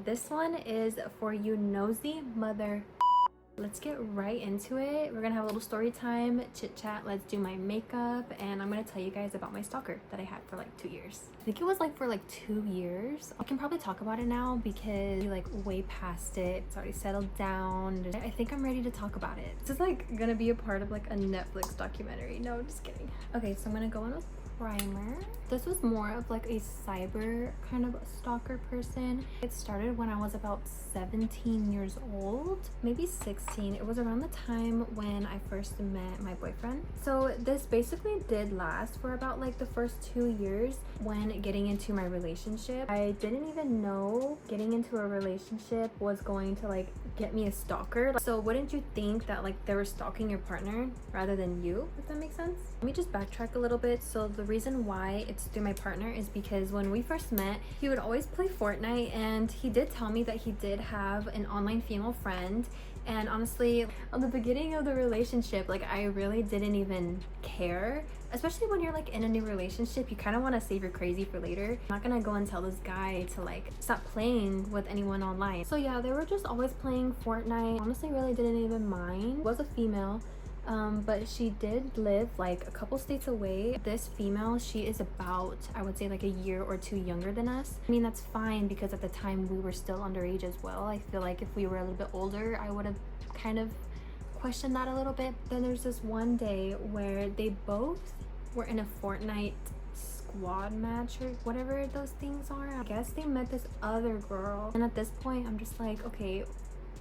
this one is for you nosy mother. Let's get right into it. We're gonna have a little story time, chit chat. Let's do my makeup, and I'm gonna tell you guys about my stalker that I had for like 2 years. I think it was like for like 2 years. I can probably talk about it now because like way past it. It's already settled down. I think I'm ready to talk about it. This is like gonna be a part of like a Netflix documentary. No, I'm just kidding. Okay, so I'm gonna go in with primer. This was more of like a cyber kind of stalker person. It started when I was about 17 years old, maybe 16. It was around the time when I first met my boyfriend. So this basically did last for about like the first 2 years. When getting into my relationship, I didn't even know getting into a relationship was going to like get me a stalker. So wouldn't you think that like they were stalking your partner rather than you, if that makes sense? Let me just backtrack a little bit. So the reason why it's through my partner is because when we first met, he would always play Fortnite, and he did tell me that he did have an online female friend. And honestly, on the beginning of the relationship, like I really didn't even care, especially when you're like in a new relationship. You kind of want to save your crazy for later. I'm not gonna go and tell this guy to like stop playing with anyone online. So yeah, they were just always playing Fortnite. Honestly, really didn't even mind. It was a female, but she did live like a couple states away. This female, she is about, I would say, like a year or two younger than us. I mean, that's fine because at the time we were still underage as well. I feel like if we were a little bit older, I would have kind of questioned that a little bit. Then there's this one day where they both were in a Fortnite squad match or whatever those things are. I guess they met this other girl, and at this point I'm just like, okay,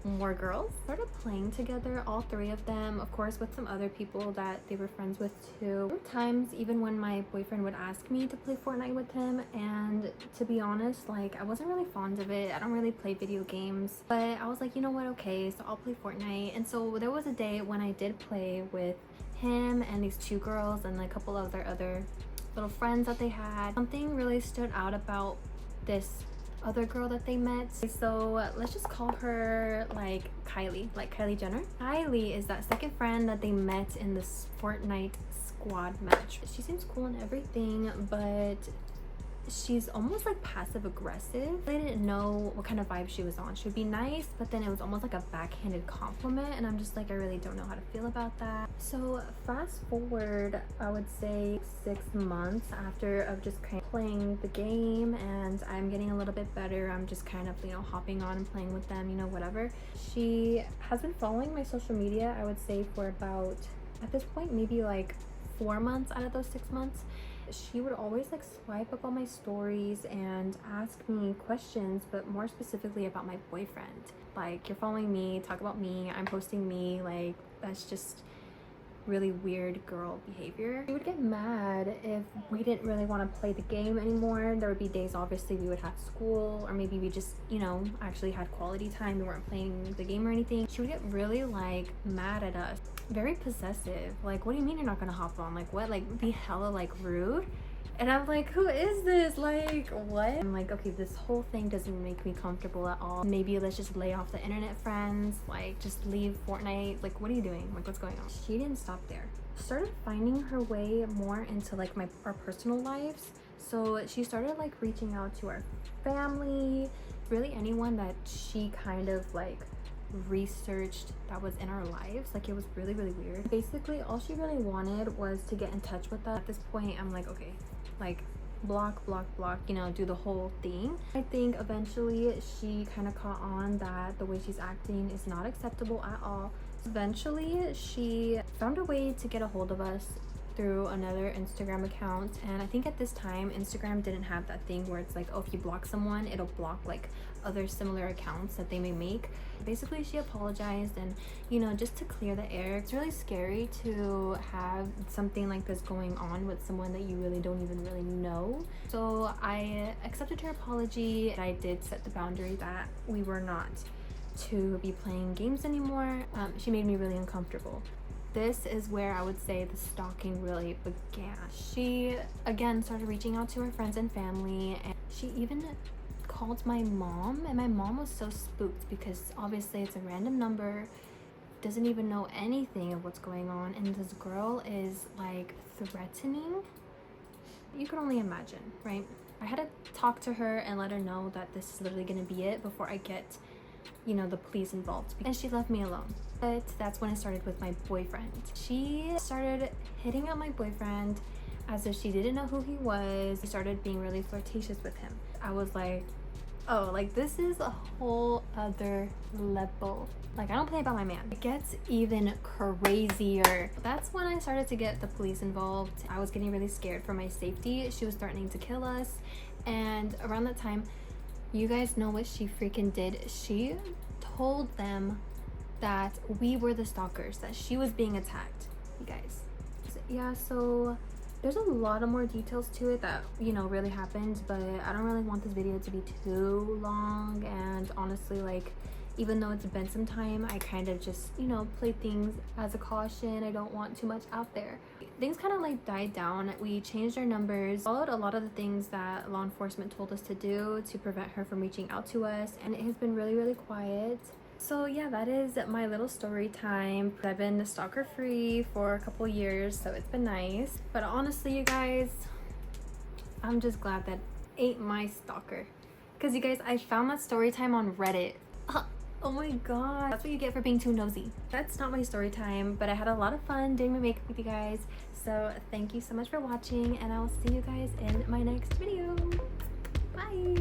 more girls. Started playing together, all three of them, of course with some other people that they were friends with too. There were times even when my boyfriend would ask me to play Fortnite with him, and to be honest, like I wasn't really fond of it. I don't really play video games, but I was like, you know what, okay, so I'll play Fortnite. And so there was a day when I did play with him and these two girls and like a couple of their other little friends that they had. Something really stood out about this other girl that they met. So let's just call her like Kylie Jenner. Kylie is that second friend that they met in this Fortnite squad match. She seems cool and everything, but she's almost like passive aggressive. I didn't know what kind of vibe she was on. She would be nice, but then it was almost like a backhanded compliment, and I'm just like, I really don't know how to feel about that. So fast forward, I would say 6 months after of just kind of playing the game, and I'm getting a little bit better. I'm just kind of, you know, hopping on and playing with them, you know, whatever. She has been following my social media, I would say, for about, at this point, maybe like 4 months out of those 6 months. She would always like swipe up on my stories and ask me questions, but more specifically about my boyfriend. Like, you're following me, talk about me, I'm posting me. Like, that's just really weird girl behavior. She would get mad if we didn't really want to play the game anymore. There would be days, obviously, we would have school, or maybe we just, you know, actually had quality time. We weren't playing the game or anything. She would get really like mad at us, very possessive. Like, what do you mean you're not gonna hop on? Like, what? Like, be hella like rude. And I'm like, who is this? Like, what? I'm like, okay, this whole thing doesn't make me comfortable at all. Maybe let's just lay off the internet friends. Like, just leave Fortnite. Like, what are you doing? Like, what's going on? She didn't stop there. Started finding her way more into like our personal lives. So she started like reaching out to our family, really anyone that she kind of like researched that was in our lives. Like, it was really weird. Basically all she really wanted was to get in touch with us. At this point I'm like, okay, like block, you know, do the whole thing. I think eventually she kind of caught on that the way she's acting is not acceptable at all. Eventually she found a way to get a hold of us through another Instagram account, and I think at this time Instagram didn't have that thing where it's like, oh, if you block someone, it'll block like other similar accounts that they may make. Basically she apologized, and you know, just to clear the air. It's really scary to have something like this going on with someone that you really don't even really know. So I accepted her apology. I did set the boundary that we were not to be playing games anymore. She made me really uncomfortable. This is where I would say the stalking really began. She again started reaching out to her friends and family, and she even called my mom, and my mom was so spooked because obviously it's a random number, doesn't even know anything of what's going on, and this girl is like threatening. You can only imagine, right? I had to talk to her and let her know that this is literally gonna be it before I get, you know, the police involved. And she left me alone. But that's when it started with my boyfriend. She started hitting on my boyfriend as if she didn't know who he was. She started being really flirtatious with him. I was like, oh, like this is a whole other level. Like, I don't play about my man. It gets even crazier. That's when I started to get the police involved. I was getting really scared for my safety. She was threatening to kill us. And around that time, you guys know what she freaking did. She told them that we were the stalkers, that she was being attacked, you guys. Yeah, so there's a lot of more details to it that, you know, really happened, but I don't really want this video to be too long. And honestly, like, even though it's been some time, I kind of just, you know, play things as a caution. I don't want too much out there. Things kind of like died down. We changed our numbers, followed a lot of the things that law enforcement told us to do to prevent her from reaching out to us, and it has been really, really quiet. So yeah, that is my little story time. I've been stalker free for a couple years, so it's been nice. But honestly, you guys, I'm just glad that ain't my stalker. Because you guys, I found that story time on Reddit. Oh my god, that's what you get for being too nosy. That's not my story time, but I had a lot of fun doing my makeup with you guys. So thank you so much for watching, and I will see you guys in my next video. Bye.